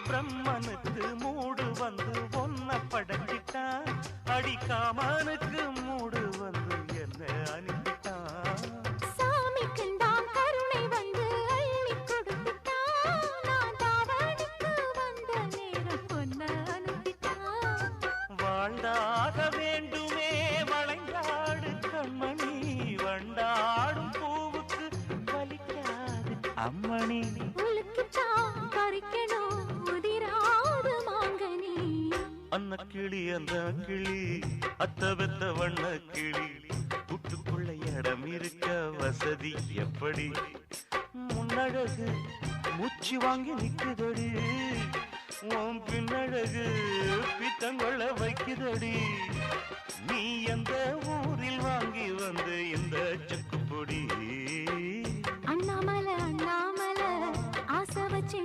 பிரம்மனுக்கு மூடு வந்து ஒன்ன படைச்சிட்டான், அடிக்காமனுக்கு மூடு வந்து என்ன அனுப்பிட்டான். சாமிக்கு தான் கருணை வந்து அள்ளி கொடுத்துட்டான், நான் தாவணிக்கு வந்த நேரம் பொன்ன அனுப்பிட்டான். வாழ்ந்தாக வேண்டுமே வளைந்தாடு கண்மணி, வண்டாடும் பூவுக்கு வலிக்காது அம்மணி. உலுக்கிட்டான் பறிக்கணும் உதிராது மாங்கனி. அன்ன கிளி அந்த கிளி அத்த வெத்த வண்ண கிளி, கூட்டுக்குள்ள இடம் இருக்க வசதி எப்படி? முன்னழகு மூச்சு வாங்கி நிக்குதடி, உன் பின்னழகு பித்தங்கொள்ள வைக்குதடி. நீ எந்த ஊரில் வாங்கி வந்து இந்த செக்குப்பொடி? அண்ணாமலை அண்ணாமலை ஆசை வச்சு